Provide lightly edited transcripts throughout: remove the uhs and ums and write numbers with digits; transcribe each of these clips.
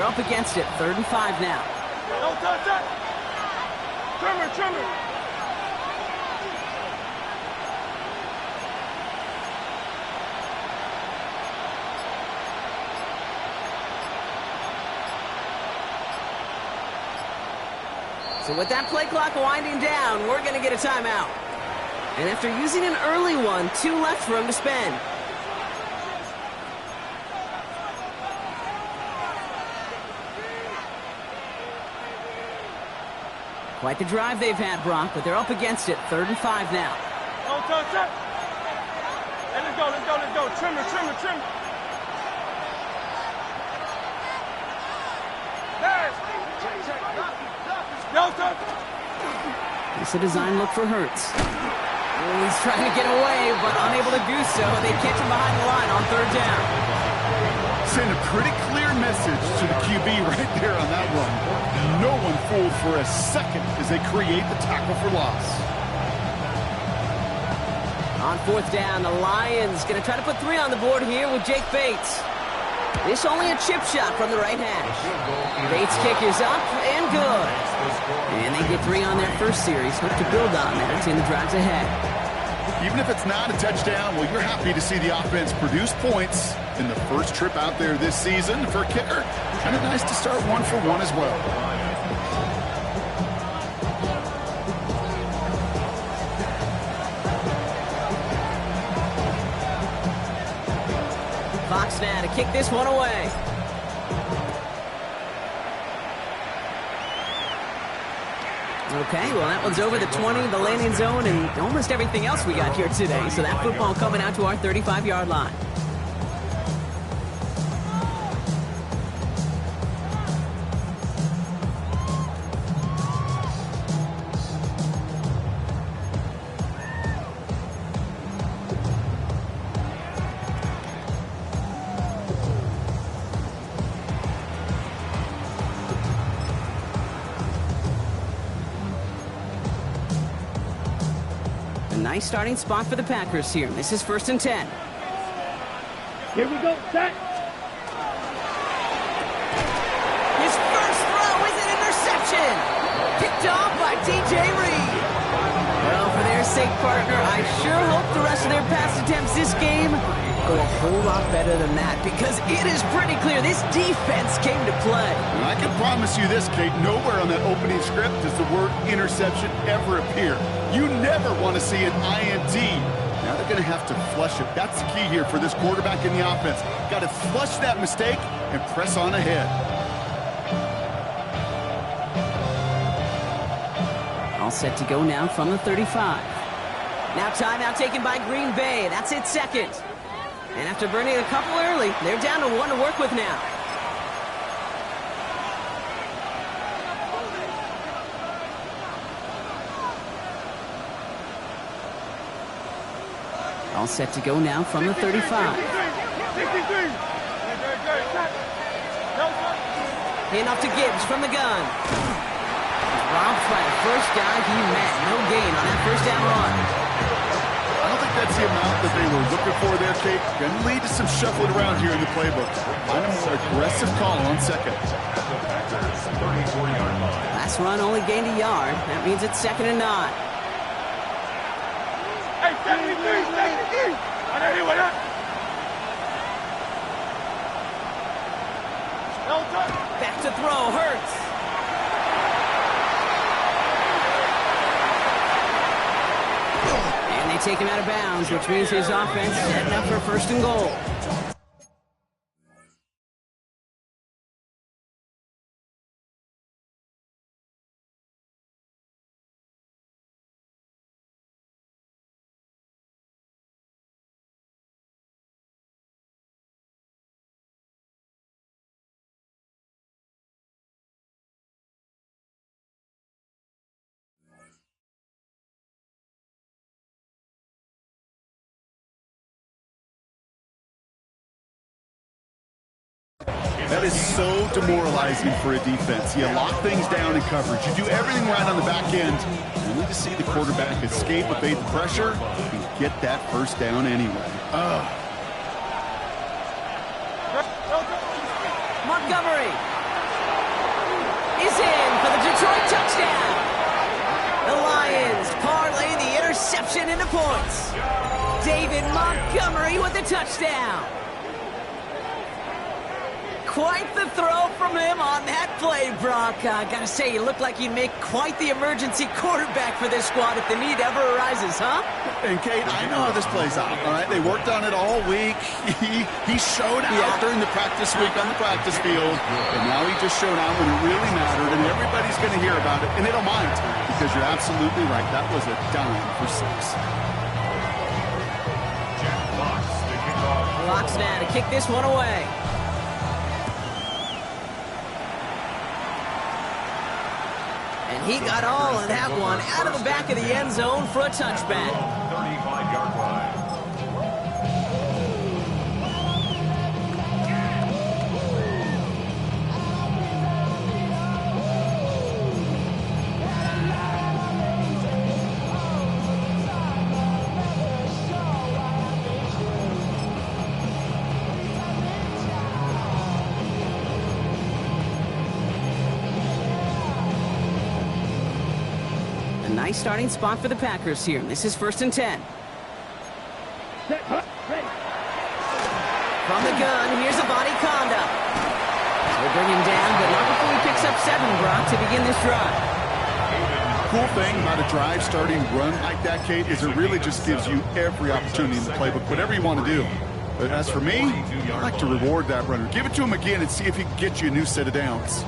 They're up against it, 3rd and 5 now. Don't touch that! Trimmer! So with that play clock winding down, we're going to get a timeout. And after using an early one, 2 left for him to spend. Quite the drive they've had, Brock, but they're up against it. 3rd and 5 now. Don't touch that! Hey, let's go. Trimmer. No touch! It's a design look for Hurts. Oh, he's trying to get away, but unable to do so. They catch him behind the line on 3rd down. Send a pretty clear message to the QB right there on that one. No one fooled for a second as they create the tackle for loss. On 4th down, the Lions going to try to put 3 on the board here with Jake Bates. This only a chip shot from the right hash. Bates' kick is up and good. And they get 3 on their first series. Hope to build on that in the drives ahead. Even if it's not a touchdown, well, you're happy to see the offense produce points in the first trip out there this season. For a kicker, kind of nice to start 1 for 1 as well. Fox now to kick this one away. Okay, well, that one's over the 20, the landing zone, and almost everything else we got here today. So that football coming out to our 35-yard line. Nice starting spot for the Packers here. This is 1st and 10. Here we go, set! His first throw is an interception! Picked off by DJ Reed. Well, for their sake, partner, I sure hope the rest of their pass attempts this game go a whole lot better than that, because it is pretty clear this defense came to play. And I can promise you this, Kate, nowhere on that opening script does the word interception ever appear. You never want to see an INT. Now they're going to have to flush it. That's the key here for this quarterback in the offense. Got to flush that mistake and press on ahead. All set to go now from the 35. Now timeout taken by Green Bay. That's it, 2nd. And after burning a couple early, they're down to 1 to work with now. All set to go now from the 35. Handoff to Gibbs from the gun. Robbed by the first guy he met. No gain on that 1st down run. I don't think that's the amount that they were looking for there, Kate. Going to lead to some shuffling around here in the playbook. Find a more aggressive call on 2nd. Last run only gained a yard. That means it's 2nd and 9. Hey, 73! Back to throw, Hurts. And they take him out of bounds, which means his offense is heading up for 1st and goal. That is so demoralizing for a defense. You lock things down in coverage. You do everything right on the back end. Only to see the quarterback escape, evade the pressure, and get that 1st down anyway. Montgomery. interception into points. David Montgomery with the touchdown. Quite the throw from him on that play, Brock. Gotta say, you look like you make quite the emergency quarterback for this squad if the need ever arises, huh? And Kate, I know how this plays out, all right? They worked on it all week. He showed out during the practice week on the practice field, and now he just showed out when it really mattered, and everybody's going to hear about it, and they don't mind, because you're absolutely right. That was a dime for 6. Locks now to kick this one away. And he got all of that one out of the back of the end zone for a touchback. 35-yard line. Nice starting spot for the Packers here. This is 1st and 10. From the gun, here's a body conduct. They'll bring him down, but not before he picks up 7, Brock, to begin this drive. Cool thing about a drive starting run like that, Kate, is it really just gives you every opportunity in the playbook, whatever you want to do. But as for me, I like to reward that runner. Give it to him again and see if he can get you a new set of downs.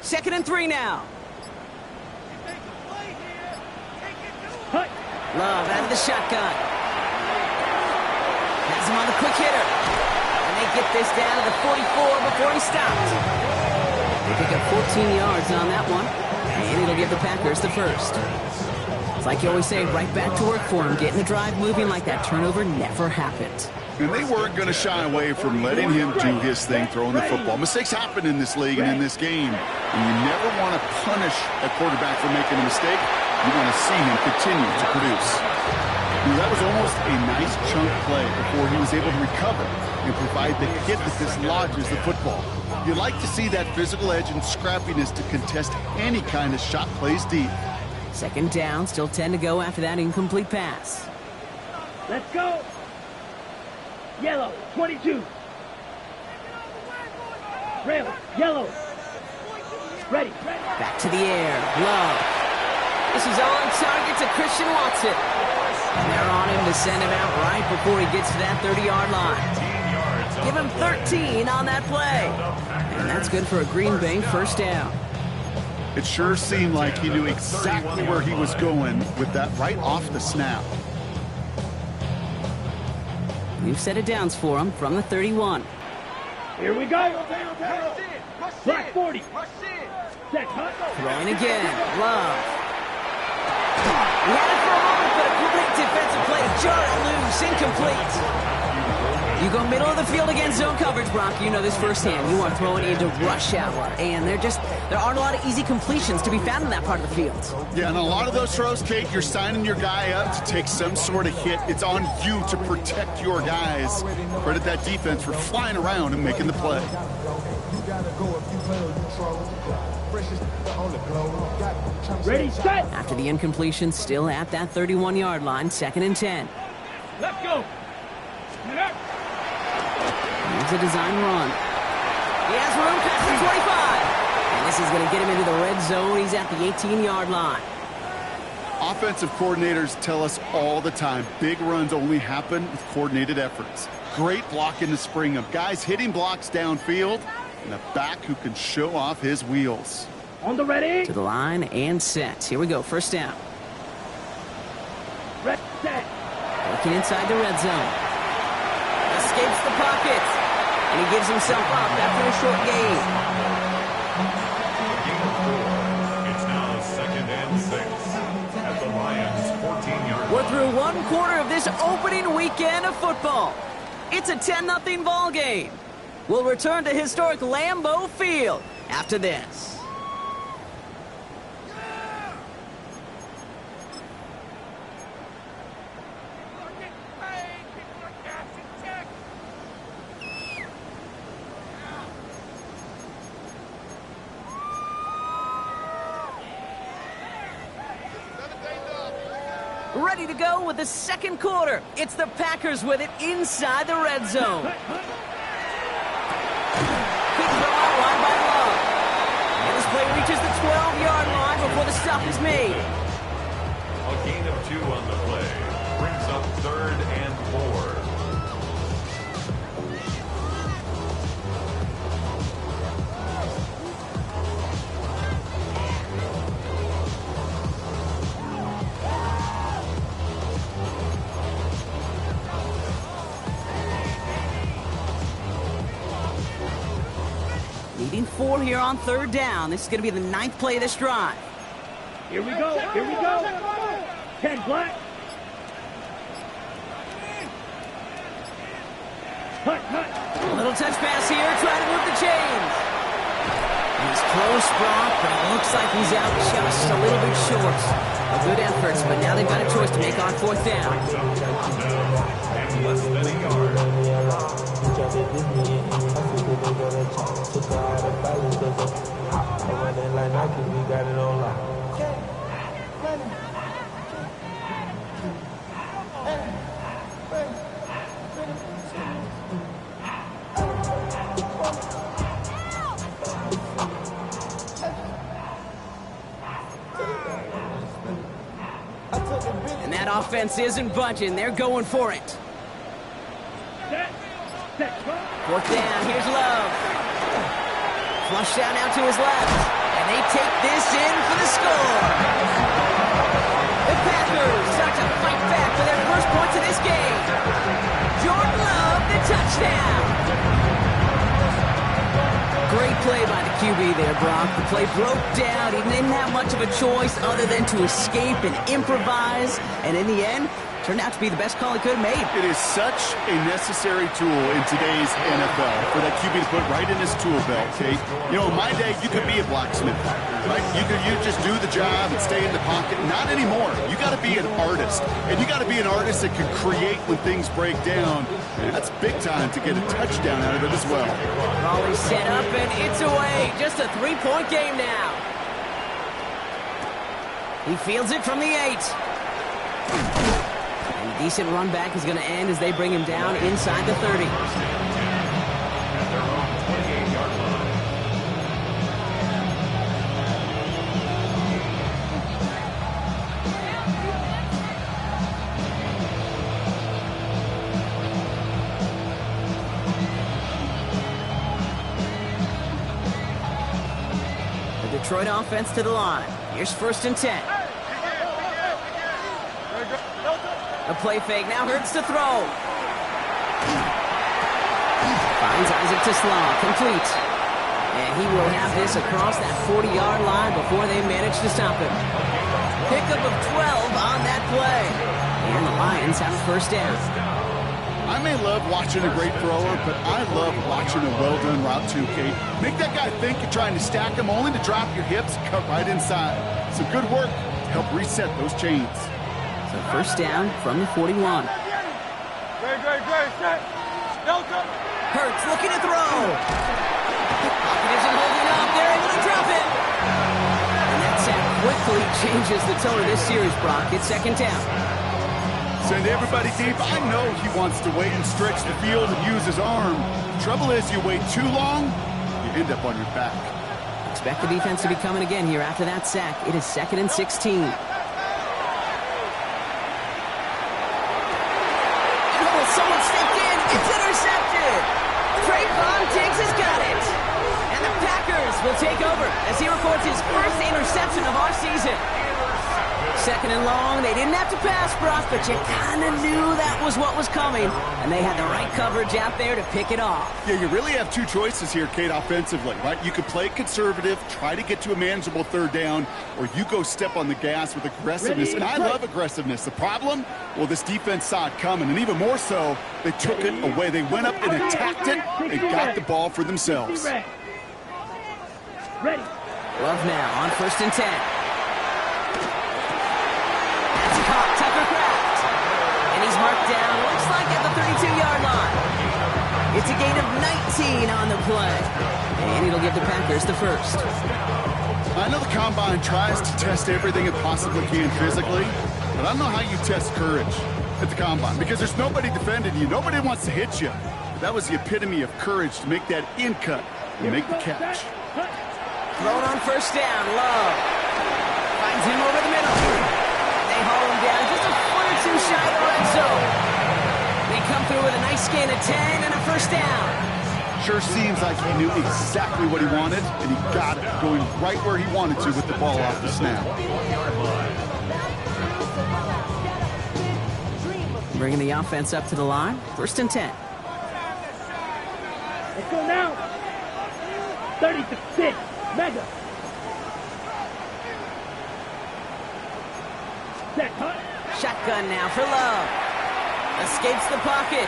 Second and 3 now. Love out of the shotgun. Has him on the quick hitter. And they get this down to the 44 before he stops. They pick up 14 yards on that one. And it'll give the Packers the first. It's like you always say, right back to work for him. Getting the drive moving like that turnover never happened. And they weren't going to shy away from letting him do his thing, throwing the football. Mistakes happen in this league and in this game. And you never want to punish a quarterback for making a mistake. You want to see him continue to produce. That was almost a nice chunk play before he was able to recover and provide the hit that dislodges the football. You like to see that physical edge and scrappiness to contest any kind of shot plays deep. Second down, still 10 to go after that incomplete pass. Let's go. Yellow, 22. Red, yellow. Ready. Back to the air. Love. This is on target to Christian Watson. And they're on him to send him out right before he gets to that 30-yard line. Give him 13 on that play. And that's good for a Green Bay first down. It sure seemed like he knew exactly where he was going with that right off the snap. We've set it downs for him from the 31. Here we go. Black 40. Throwing again. Love. He had it for a moment, but a great defensive play. Jar it loose. Incomplete. You go middle of the field against zone coverage, Brock. You know this firsthand. You are throwing into rush hour. And there aren't a lot of easy completions to be found in that part of the field. Yeah, and a lot of those throws, Kate, you're signing your guy up to take some sort of hit. It's on you to protect your guys. Credit that defense for flying around and making the play. Ready, set. After the incompletion, still at that 31-yard line, 2nd and 10. Let's go. Here's a design run. He has room past the 25. And this is going to get him into the red zone. He's at the 18-yard line. Offensive coordinators tell us all the time, big runs only happen with coordinated efforts. Great block in the spring of guys hitting blocks downfield and a back who can show off his wheels. On the ready. To the line and set. Here we go, first down. Red, set. Looking inside the red zone. Escapes the pocket. And he gives himself up after a short gain. It's now 2nd and 6 at the Lions' 14-yard line. We're through one quarter of this opening weekend of football. It's a 10-0 ball game. We'll return to historic Lambeau Field after this. Ready to go with the second quarter. It's the Packers with it inside the red zone. Quick throw out line by Love. And this play reaches the 12-yard line before the stop is made. A gain of 2 on the play brings up 3rd and 4. Needing 4 here on 3rd down. This is going to be the 9th play of this drive. Here we go. Here we go. 10 black. Cut. A little touch pass here, trying to move the chains. He's close, Brock, but it looks like he's out just a little bit short. A good effort, but now they've got a choice to make on 4th down. And less than a yard. And that offense isn't budging. They're going for it. 4th down, here's Love. Flush down now to his left. And they take this in for the score. The Packers start to fight back for their first points of this game. Jordan Love, the touchdown. Great play by the QB there, Brock. The play broke down. He didn't have much of a choice other than to escape and improvise. And in the end, turned out to be the best call he could have made. It is such a necessary tool in today's NFL for that QB to put right in his tool belt, Kate. You know, in my day, you could be a blacksmith, right? You just do the job and stay in the pocket. Not anymore. You got to be an artist. And you got to be an artist that can create when things break down. And that's big time to get a touchdown out of it as well. Ball is set up, and it's away. Just a 3-point game now. He fields it from the 8. Decent run back is going to end as they bring him down inside the 30. At their own 28-yard line. The Detroit offense to the line. Here's 1st and 10. A play fake now hurts to throw. Finds Isaac to Slaw, complete. And he will have this across that 40-yard line before they manage to stop him. Pickup of 12 on that play. And the Lions have a 1st down. I may love watching a great thrower, but I love watching a well-done route too, Kate. Make that guy think you're trying to stack him only to drop your hips, cut right inside. Some good work to help reset those chains. So 1st down from the 41. Great. Set. Delta. Hurts looking to throw. Pocket isn't holding up. They're able to drop it. And that sack quickly changes the tone of this series, Brock. It's 2nd down. Send everybody deep. I know he wants to wait and stretch the field and use his arm. Trouble is, you wait too long, you end up on your back. Expect the defense to be coming again here after that sack. It is 2nd and 16. Someone stepped in. It's intercepted. Trayvon Diggs has got it. And the Packers will take over as he records his 1st interception of our season. second and long. They didn't have to pass, Brock, but you kind of knew that was what was coming. And they had the right coverage out there to pick it off. Yeah, you really have two choices here, Kate, offensively, right? You could play conservative, try to get to a manageable third down, or you go step on the gas with aggressiveness. And I love aggressiveness. The problem? Well, this defense saw it coming, and even more so, they took it away. They went up and attacked it and got the ball for themselves. Ready. Love now on 1st and 10. That's caught, Tucker Kraft. And he's marked down, looks like at the 32-yard line. It's a gain of 19 on the play. And it'll give the Packers the first. I know the Combine tries to test everything it possibly can physically, but I don't know how you test courage at the Combine, because there's nobody defending you. Nobody wants to hit you. But that was the epitome of courage to make that in cut and make the catch. Thrown on 1st down, Love. Finds him over the middle. They haul him down just a foot or two shy of the red zone. They come through with a nice gain of 10 and a 1st down. Sure seems like he knew exactly what he wanted, and he got it, going right where he wanted to with the ball off the snap. Bringing the offense up to the line. 1st and 10. Let's go now. 36. Mega. Set, cut. Shotgun now for Love. Escapes the pocket.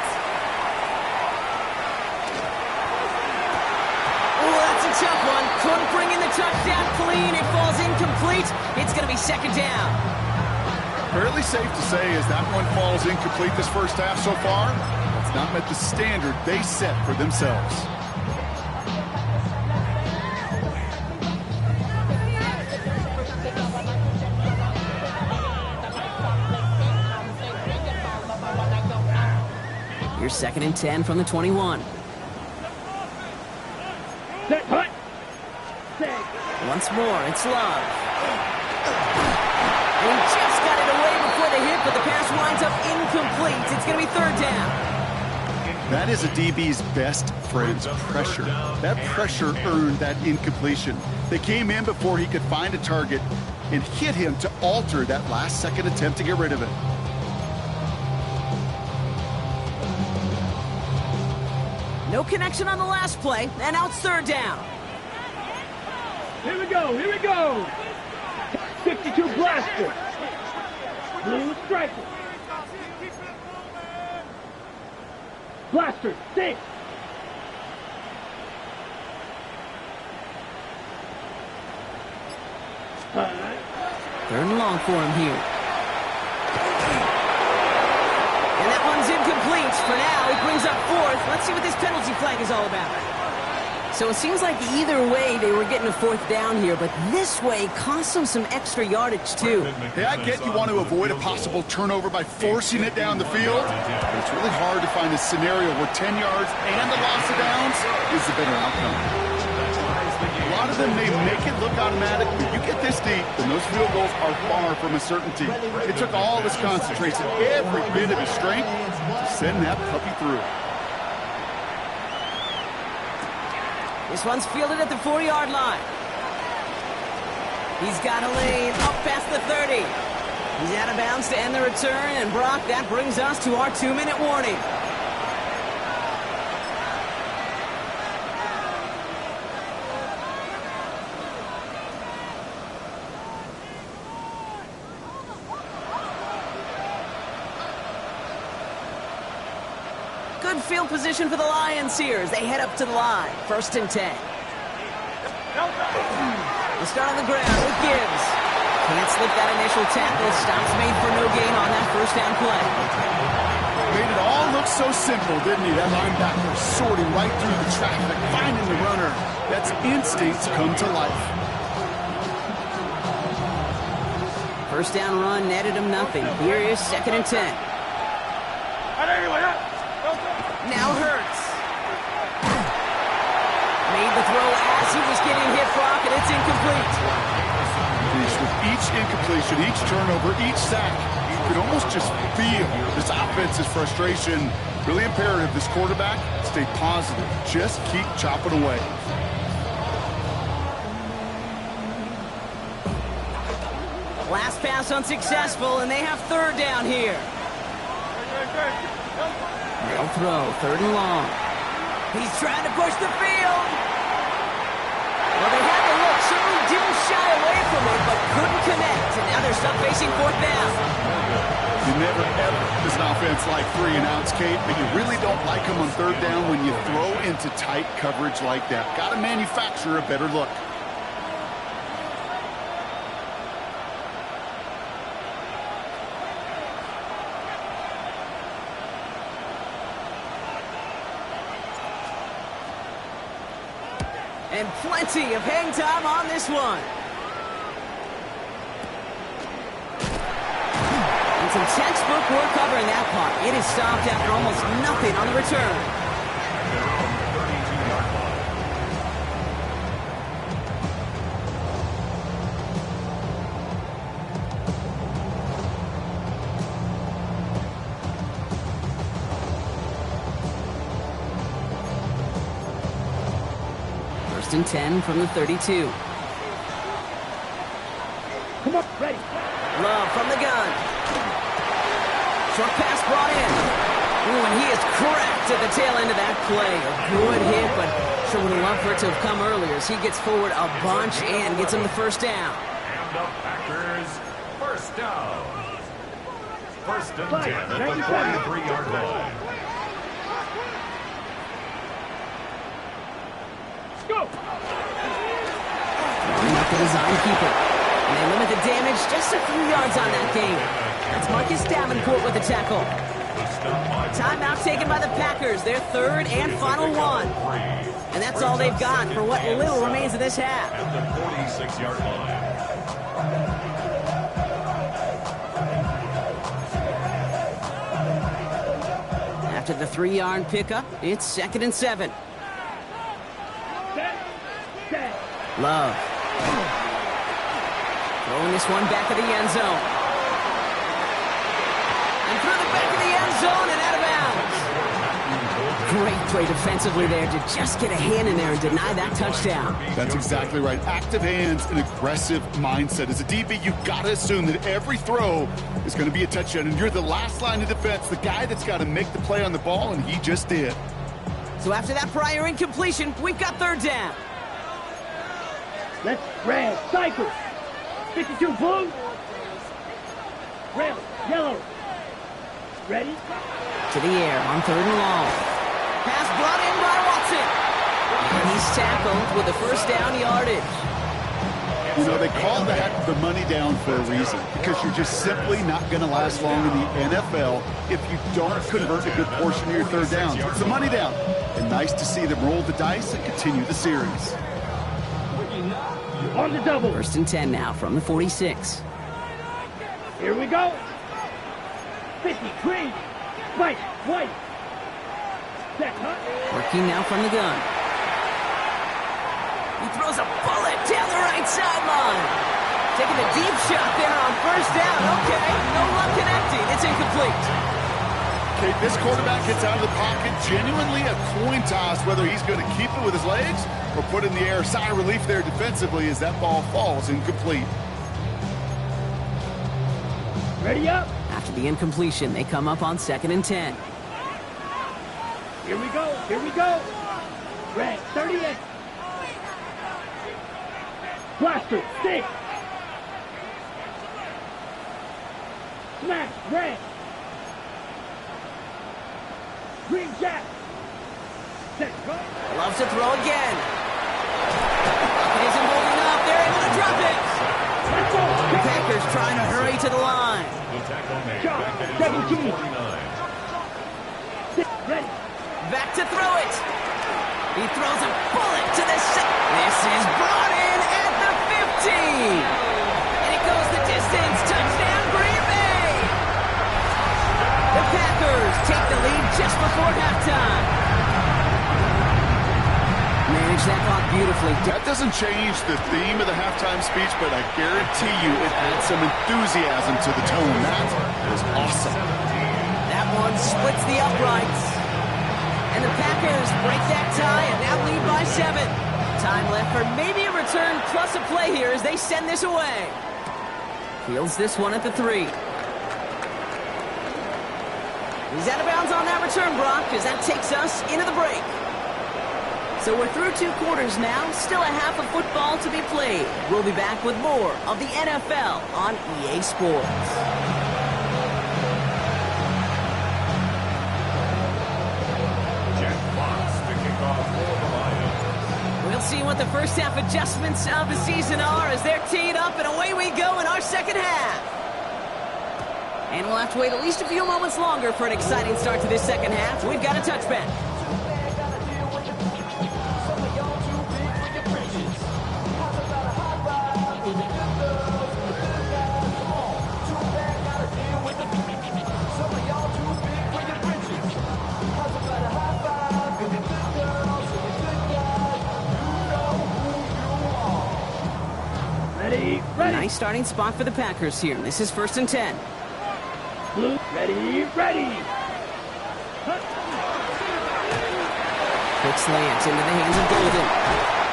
Oh, that's a tough one. Couldn't bring in the touchdown clean. It falls incomplete. It's going to be 2nd down. Fairly safe to say as that one falls incomplete this first half so far, it's not met the standard they set for themselves. Here's 2nd and 10 from the 21. Set, cut. Set. Once more, it's Love. And he just got it away before the hit, but the pass winds up incomplete. It's going to be 3rd down. That is a DB's best friend's pressure. That pressure earned that incompletion. They came in before he could find a target and hit him to alter that last-second attempt to get rid of it. No connection on the last play, and now it's 3rd down. Here we go. 62 blaster. Blue striker. Blaster, 6. Third and long for him here. And that one's incomplete for now. He brings up 4th. Let's see what this penalty flag is all about. So it seems like either way they were getting a 4th down here, but this way cost them some extra yardage too. Hey, I get you want to avoid a possible turnover by forcing it down the field, but it's really hard to find a scenario where 10 yards and the loss of downs is the better outcome. A lot of them may make it look automatic, but you get this deep, and those field goals are far from a certainty. It took all of his concentration, every bit of his strength, to send that puppy through. This one's fielded at the 4-yard line. He's got a lane up past the 30. He's out of bounds to end the return, and Brock, that brings us to our 2-minute warning. Good field position for the Lions here as they head up to the line. 1st and 10. They start on the ground with Gibbs. Can't slip that initial tackle. Stops made for no gain on that 1st down play. Made it all look so simple, didn't he? That linebacker sorting right through the traffic, finding the runner. That's instincts come to life. 1st down run netted him nothing. Here is 2nd and 10. Now Hurts. Made the throw as he was getting hit, Brock, and it's incomplete. With each incompletion, each turnover, each sack, you could almost just feel this offense's frustration. Really imperative, this quarterback, stay positive. Just keep chopping away. Last pass unsuccessful, and they have third down here. They'll throw, third and long. He's trying to push the field. Well, they had the look, certainly didn't shy away from it, but couldn't connect. And now they're stuck facing fourth down. You never, ever, as an offense, like 3 and outs, Kate, but you really don't like them on third down when you throw into tight coverage like that. Got to manufacture a better look. And plenty of hang time on this one. And some textbook work covering that part. It is stopped after almost nothing on the return. Their own 32-yard line. First and 10 from the 32. Come on, ready. Love from the gun. Short pass brought in. Ooh, and he is cracked at the tail end of that play. A good hit, but sure would have loved for it to have come earlier as he gets forward a bunch and gets him the first down. And the Packers, first down. First and 10 at the 43-yard line. Go. Throwing up the design keeper. And they limit the damage just a few yards on that game. That's Marcus Davenport with the tackle. Timeout taken by the Packers, their third and final one. And that's all they've got for what little remains of this half. At the 46-yard line. After the 3-yard pickup, it's 2nd and 7. Love. Throwing this one back of the end zone. And through the back of the end zone and out of bounds. Great play defensively there to just get a hand in there and deny that touchdown. That's exactly right. Active hands and aggressive mindset. As a DB, you've got to assume that every throw is going to be a touchdown. And you're the last line of defense, the guy that's got to make the play on the ball, and he just did. So after that prior incompletion, we've got third down. Let's red, cycle. 52 blue. Red, yellow. Ready? To the air on third and long. Pass brought in by Watson. And he's tackled with the first down yardage. You know, they call that the money down for a reason, because you're just simply not going to last long in the NFL if you don't convert a good portion of your third downs. It's the money down. And nice to see them roll the dice and continue the series. On the double. First and 10 now from the 46. Here we go. 50, green, white, white. Set, huh? Working now from the gun. He throws a bullet down the right sideline. Taking a deep shot there on first down. Okay, no luck connecting. It's incomplete. Okay, this quarterback gets out of the pocket. Genuinely a coin toss whether he's going to keep it with his legs or put in the air. Sigh of relief there defensively as that ball falls incomplete. Ready up. After the incompletion, they come up on 2nd and 10. Here we go. Here we go. Red, 38. Blaster, 6. Smash, red. Green jack. Set, go. Loves to throw again. It isn't holding up. They're able to drop it. Let's go. The Packers trying to hurry to the line. The tackle made Shot, back at 17. 49. 6, ready. Back to throw it. He throws a bullet to the This is brought in at the 15. And it goes the distance. Touchdown, Green Bay. The Packers take the lead just before halftime. Manage that clock beautifully. That doesn't change the theme of the halftime speech, but I guarantee you it adds some enthusiasm to the tone. That is awesome. That one splits the uprights. And the Packers break that tie and now lead by 7. Time left for maybe a return plus a play here as they send this away. Fields this one at the 3. He's out of bounds on that return, Brock, as that takes us into the break. So we're through 2 quarters now, still a half of football to be played. We'll be back with more of the NFL on EA Sports. We'll see what the first half adjustments of the season are as they're teed up, and away we go in our second half. And we'll have to wait at least a few moments longer for an exciting start to this second half. We've got a touchback. Ready. Nice starting spot for the Packers here. This is 1st and 10. Blue, ready. Quick slant into the hands of Golden.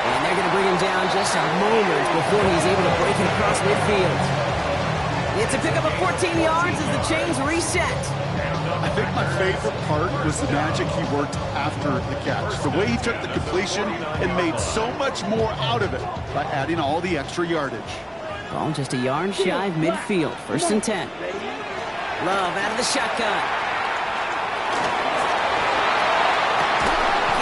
And they're going to bring him down just a moment before he's able to break it across midfield. It's a pickup of 14 yards as the chains reset. I think my favorite part was the magic he worked after the catch. The way he took the completion and made so much more out of it by adding all the extra yardage. Ball just a yard shy of midfield. 1st and 10. Love out of the shotgun.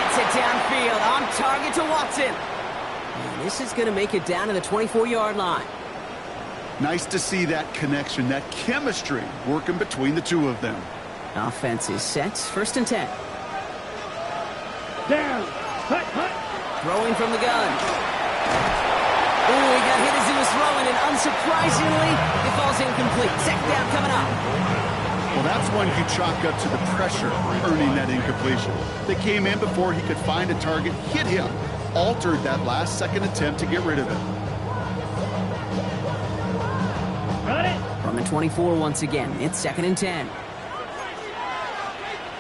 Gets it downfield. On target to Watson. And this is going to make it down to the 24-yard line. Nice to see that connection, that chemistry working between the two of them. Offense is set. 1st and 10. Down. Hut. Throwing from the gun. Ooh, he got hit as he was throwing, and unsurprisingly, it falls incomplete. Second down coming up. Well, that's one you chalk up to the pressure earning that incompletion. They came in before he could find a target, hit him, altered that last-second attempt to get rid of it. Got it. From the 24 once again, it's 2nd and 10.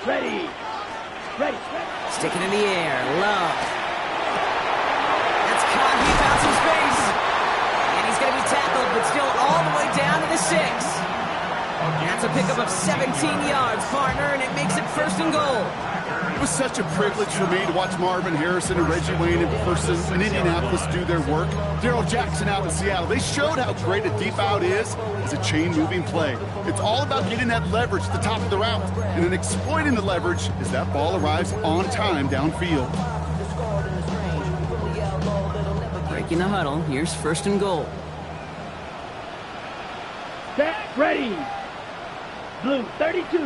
Ready. Sticking in the air, Love. That's caught, he found some space. And he's going to be tackled, but still all the way down to the 6. That's a pickup of 17 yards, partner, and it makes it 1st and goal. It was such a privilege for me to watch Marvin Harrison and Reggie Wayne in person in Indianapolis do their work. Darrell Jackson out in Seattle. They showed how great a deep out is as a chain-moving play. It's all about getting that leverage at the top of the route, and then exploiting the leverage as that ball arrives on time downfield. Breaking the huddle, here's 1st and goal. Set. Ready. Blue, 32.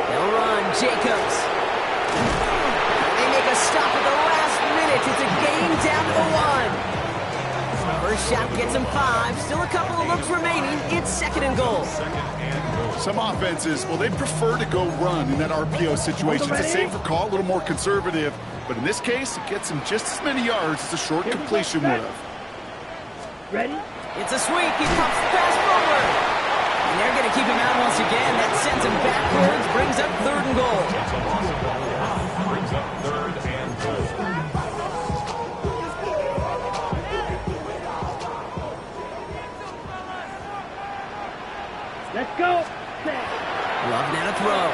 They'll run, Jacobs. They make a stop at the last minute. It's a gain down to the 1. First shot gets him 5. Still a couple of looks remaining. It's 2nd and goal. Some offenses, well, they prefer to go run in that RPO situation. It's a safer call, a little more conservative. But in this case, it gets him just as many yards as a short completion would have. Ready. It's a sweep. He pops the pass forward. And they're going to keep him out once again. That sends him backwards. Brings up 3rd and goal. Brings up 3rd and goal. Let's go. Love now to throw.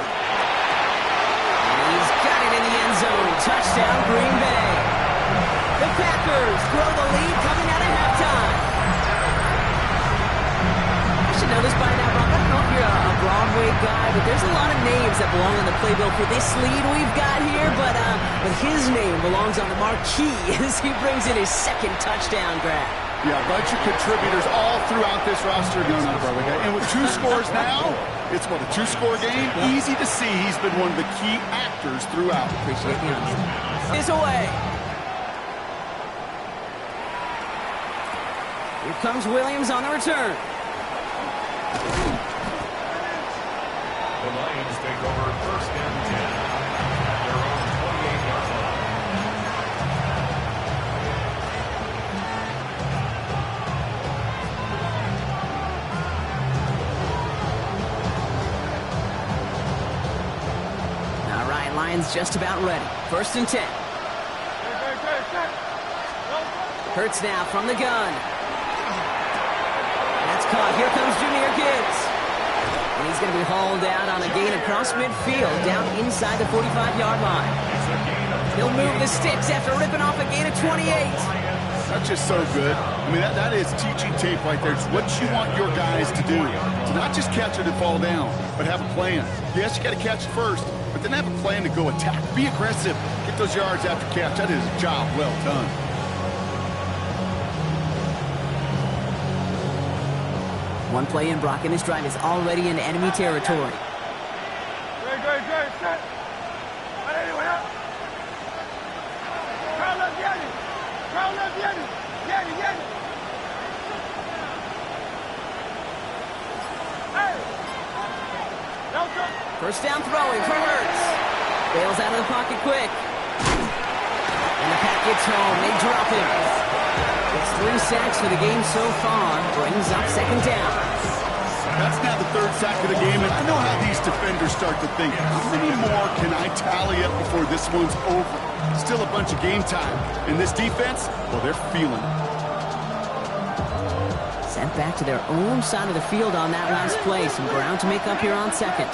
And he's got it in the end zone. Touchdown, Green Bay. The Packers grow the lead coming out of halftime. You should know this by now, Brock. I don't know if you're a Broadway guy, but there's a lot of names that belong on the playbill for this lead we've got here, but his name belongs on the marquee as he brings in his 2nd touchdown grab. Yeah, a bunch of contributors all throughout this roster. No, not a Broadway guy. And with 2 scores now, it's what, a 2-score game? Yeah. Easy to see he's been one of the key actors throughout. Appreciate the honesty. Is away. Here comes Williams on the return. The Lions take over 1st and 10 at their own 28-yard line. All right, Lions just about ready. 1st and 10. Hurts now from the gun. That's caught. Here comes Junior Gibbs. And he's going to be hauled out on a gain across midfield, down inside the 45-yard line. He'll move the sticks after ripping off a gain of 28. That's just so good. I mean, that is teaching tape right there. It's what you want your guys to do. To not just catch it and fall down, but have a plan. Yes, you got to catch it first, but then have a plan to go attack. Be aggressive. Get those yards after catch. That is a job well done. One play in, Brock, and this drive is already in enemy territory. First down throwing for Hurts. Bails out of the pocket quick. And the pack gets home. They drop him. It's 3 sacks for the game so far. Brings up second down. That's now the 3rd sack of the game, and I know how these defenders start to think. How many more can I tally up before this one's over? Still a bunch of game time. And this defense, well, they're feeling it. Sent back to their own side of the field on that last play. Some ground to make up here on second.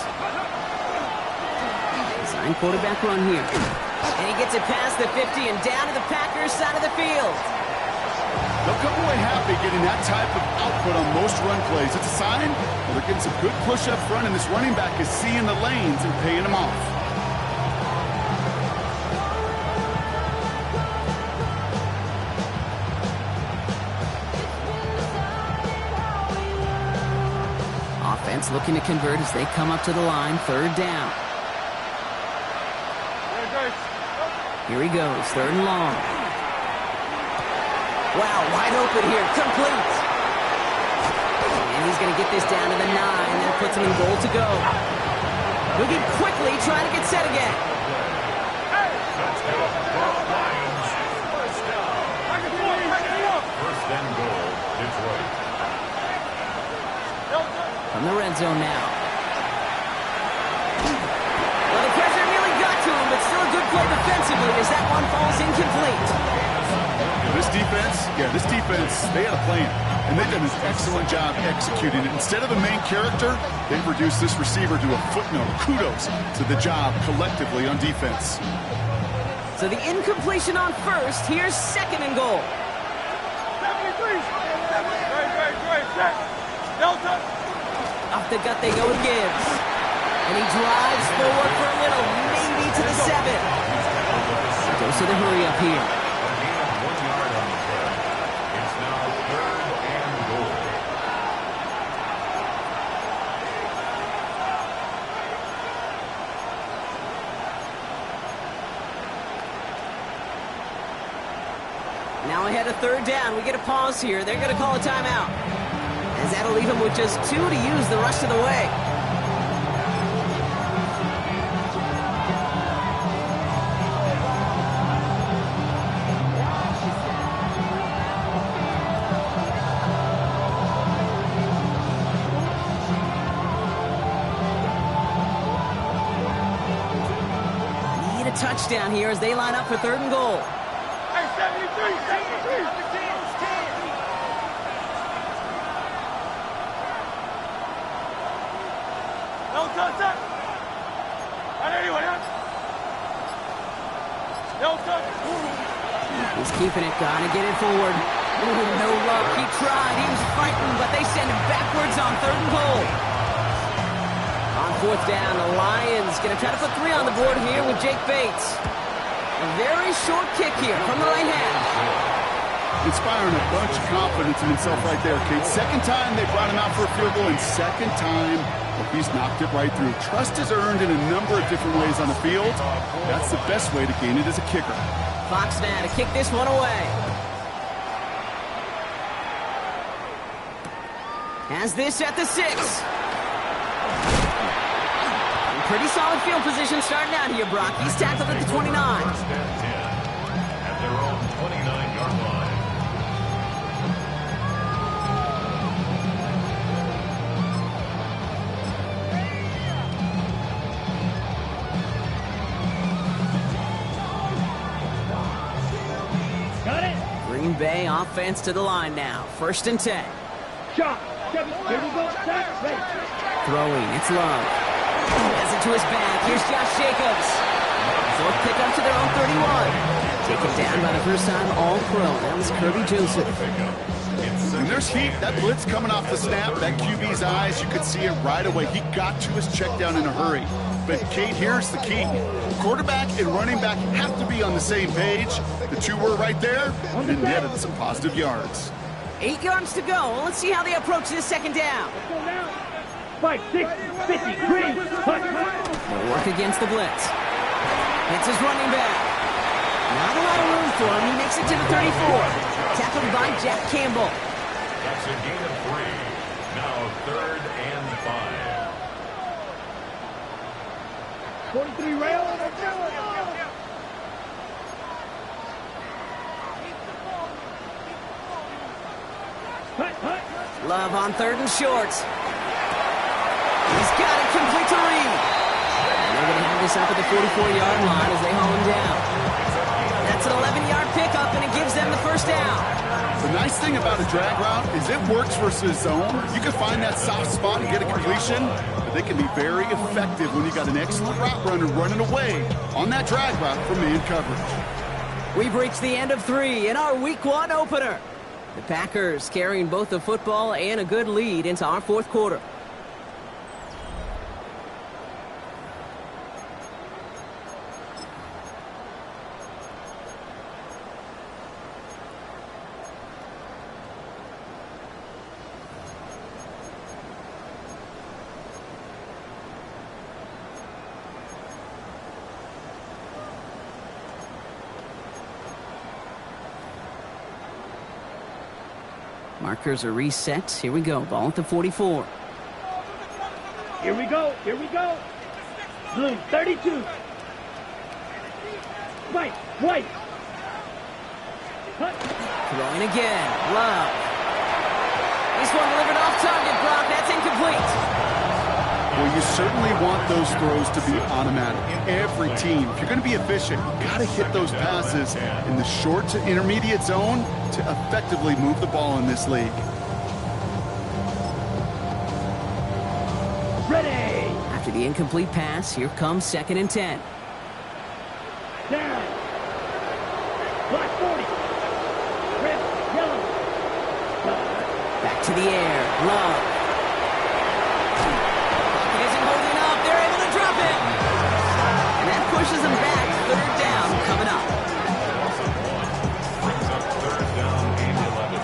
Design quarterback run here. And he gets it past the 50 and down to the Packers side of the field. They'll come away happy getting that type of output on most run plays. It's a sign, well, they're getting some good push up front, and this running back is seeing the lanes and paying them off. Offense looking to convert as they come up to the line. 3rd down. Here he goes. 3rd and long. Wow, wide open here. Complete. And he's going to get this down to the 9. That puts him in goal to go. Moving quickly, trying to get set again. First and goal, Detroit. From the red zone now. Well, the pressure nearly got to him, but still a good play defensively as that one falls incomplete. This defense, they had a plan, and they've done an excellent job executing it. Instead of the main character, they've reduced this receiver to a footnote. Kudos to the job collectively on defense. So the incompletion on first. Here's 2nd and goal. Off the gut they go with Gibbs. And he drives forward for a little, maybe to the 7. Goes to the hurry up here. Now ahead of 3rd down. We get a pause here. They're going to call a timeout. As that'll leave him with just 2 to use the rest of the way. Need a touchdown here as they line up for 3rd and goal. He's keeping it, gonna get it forward. Ooh, no luck. He tried. He was fighting, but they send him backwards on 3rd and goal. On 4th down, the Lions gonna try to put 3 on the board here with Jake Bates. A very short kick here from the right hand. Inspiring a bunch of confidence in himself right there, Kate. 2nd time they brought him out for a field goal, and 2nd time, well, he's knocked it right through. Trust is earned in a number of different ways on the field. That's the best way to gain it as a kicker. Fox now to kick this one away. Has this at the 6. Pretty solid field position starting out here, Brock. He's tackled at the 29. First and 10 at their own 29-yard line. Green Bay offense to the line now. 1st and 10. Shot. Here we go. Set. Ready. Throwing. It's Love. Has it to his back. Here's Josh Jacobs. 4th pickup to their own 31. Taken down by the first time All-Pro. That was Kirby Joseph. And there's heat. That blitz coming off the snap. That QB's eyes, you could see it right away. He got to his check down in a hurry. But, Kate, here's the key. Quarterback and running back have to be on the same page. The two were right there and netted some positive yards. 8 yards to go. Let's see how they approach this 2nd down. Let's go now. 5, 6, 50, green. They'll work against the blitz. It's his running back. Not a lot of room for him. He makes it to the 34. Tackled by Jack Campbell. That's a gain of 3. Now 3rd and 5. 43 rail. Love on 3rd and short. He's got it complete to Reed. And they're going to have this up at the 44-yard line as they haul him down. That's an 11-yard pickup, and it gives them the 1st down. The nice thing about a drag route is it works versus zone. You can find that soft spot and get a completion, but they can be very effective when you got an excellent route runner running away on that drag route from man coverage. We've reached the end of 3 in our Week 1 opener. The Packers carrying both the football and a good lead into our 4th quarter. Markers are reset. Here we go. Ball at the 44. Here we go. Blue, 32. White. Throwing again. Love. This one delivered off target, Brock. That's incomplete. Well, you certainly want those throws to be automatic. Every team, if you're going to be efficient, you got to hit those passes in the short to intermediate zone to effectively move the ball in this league. Ready. After the incomplete pass, here comes 2nd and 10. Down. Black 40. Red, yellow. Back to the air. Love. Pushes them back. 3rd down coming up. Brings up 3rd down and 11.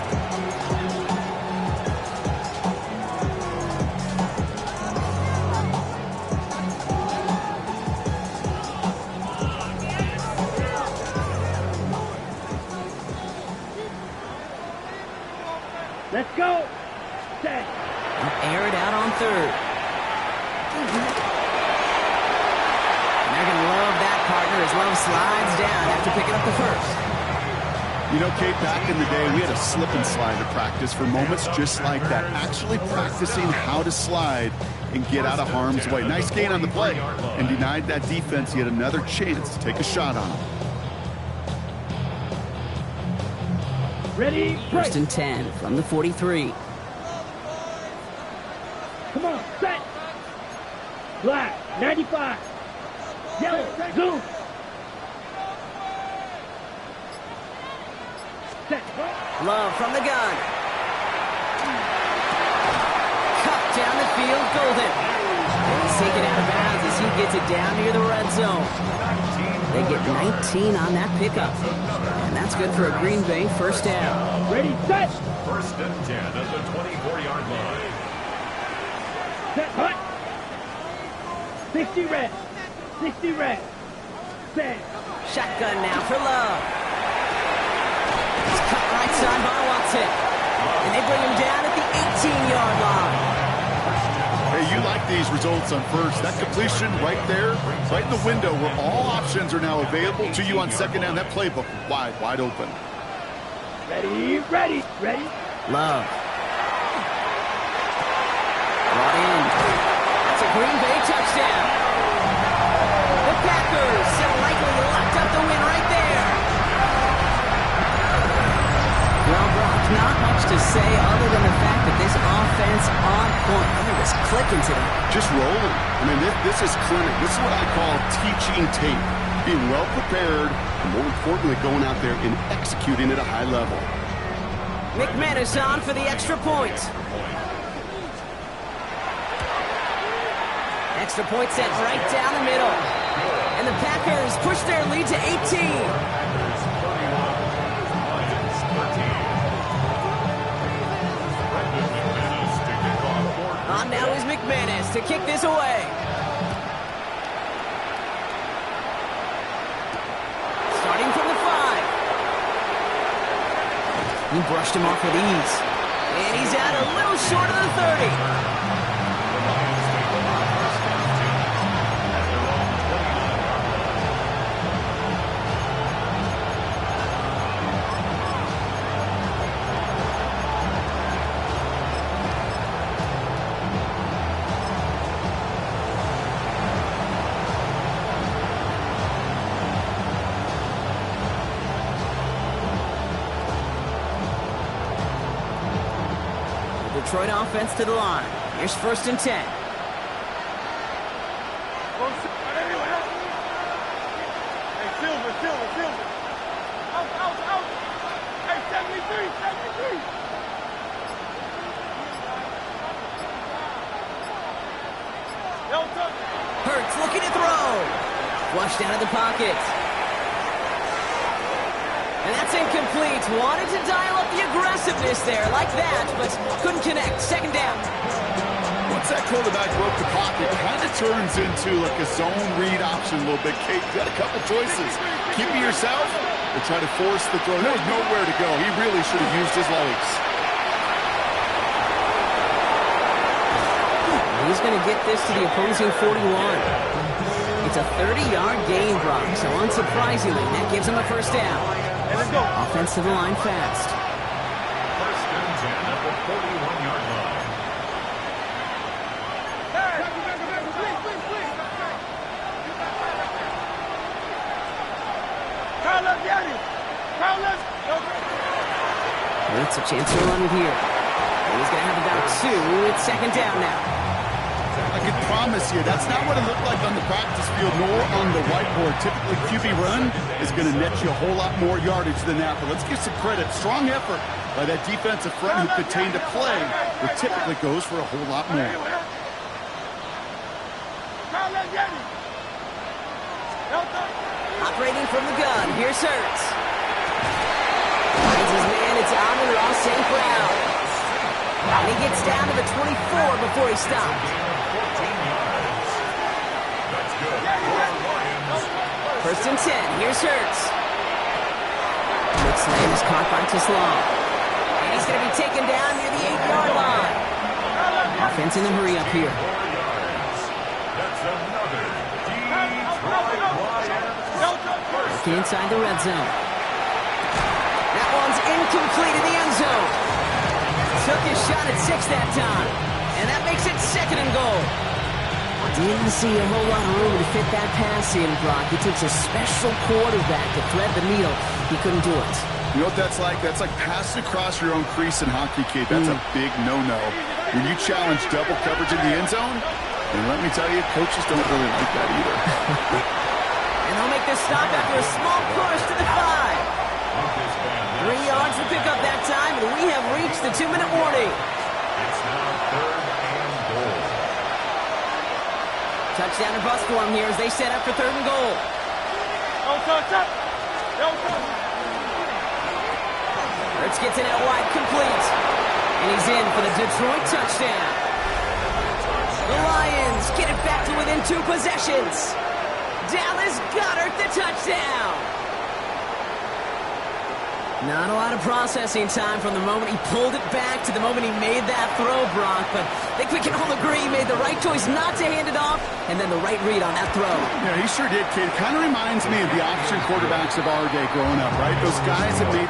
Let's go. Set. Air it out on 3rd. As Love slides down after picking up the 1st. You know, Kate, back in the day, we had a slip and slide to practice for moments just like that. Actually practicing how to slide and get out of harm's way. Nice gain on the play and denied that defense yet another chance to take a shot on him. Ready, 1st and 10 from the 43. Come on, set. Black, 95. Yellow, zoom. Set. Love from the gun. Cut down the field, Golden. And he's taken out of bounds as he gets it down near the red zone. They get 19 on that pickup. And that's good for a Green Bay 1st down. Ready, set. 1st and 10 at the 24-yard line. Set, hut. 60 red. 60 red. Set. Shotgun now for Love. He's cut right side by Watson. And they bring him down at the 18-yard line. Hey, you like these results on 1st. That completion right there, right in the window where all options are now available to you on 2nd down. That playbook wide open. Ready. Love. Brought in. That's a Green Bay touchdown. The Packers have likely locked up the win right there. Well, not much to say other than the fact that this offense on point. They're just clicking today. Just rolling. I mean, this is clinic. This is what I call teaching tape. Being well prepared, and more importantly, going out there and executing at a high level. McManus on for the extra point. Extra point sent right down the middle. And the Packers push their lead to 18. On now is McManus to kick this away. Starting from the 5. He brushed him off with ease. And he's out a little short of the 30. Detroit offense to the line. Here's 1st and 10. Silver. Out. Hey, 73. Hurts looking to throw. Flushed out of the pocket. And that's incomplete. Wanted to dial up the aggressiveness there like that, but couldn't connect. 2nd down. Once that quarterback broke the pocket, it kind of turns into like a zone read option a little bit. Kate, you got a couple choices. Keep it yourself or try to force the throw. There was nowhere to go. He really should have used his legs. He's going to get this to the opposing 41. It's a 30-yard gain, Brock, so unsurprisingly, that gives him a 1st down. Offense to the line fast. 1st and 10 at the 41-yard line. It's a chance to run it here. He's going to have about 2. It's 2nd down now. I can promise you, that's not what it looked like on the practice field nor on the whiteboard. Typically, QB run is going to net you a whole lot more yardage than that. But let's give some credit. Strong effort by that defensive front who contained a play that typically goes for a whole lot more. Operating from the gun. Here's Hurts. Finds his man. It's Amon-Ra St. Brown. And he gets down to the 24 before he stopped. 1st and 10. Here's Hurts. Big slam is caught by Teslam. And he's going to be taken down near the 8-yard line. Offense in the hurry up here. That's another Detroit Lions. Working inside the red zone. That one's incomplete in the end zone. Took his shot at 6 that time. And that makes it 2nd and goal. Didn't see a whole lot of room to fit that pass in, Brock. It takes a special quarterback to thread the needle. He couldn't do it. You know what that's like? That's like passing across your own crease in hockey, kid. That's a big no-no. When you challenge double coverage in the end zone, and let me tell you, coaches don't really like that either. And they'll make this stop after a small push to the 5. 3 yards to pick up that time, and we have reached the 2-minute warning. It's now 3rd and goal. Touchdown or bust for him here as they set up for 3rd and goal. Hurts gets it out wide, complete. And he's in for the Detroit touchdown. The Lions get it back to within 2 possessions. Dallas Goedert the touchdown. Not a lot of processing time from the moment he pulled it back to the moment he made that throw, Brock. But I think we can all agree he made the right choice not to hand it off, and then the right read on that throw. Yeah, he sure did, kid. Kind of reminds me of the option quarterbacks of our day growing up, right? Those guys that made that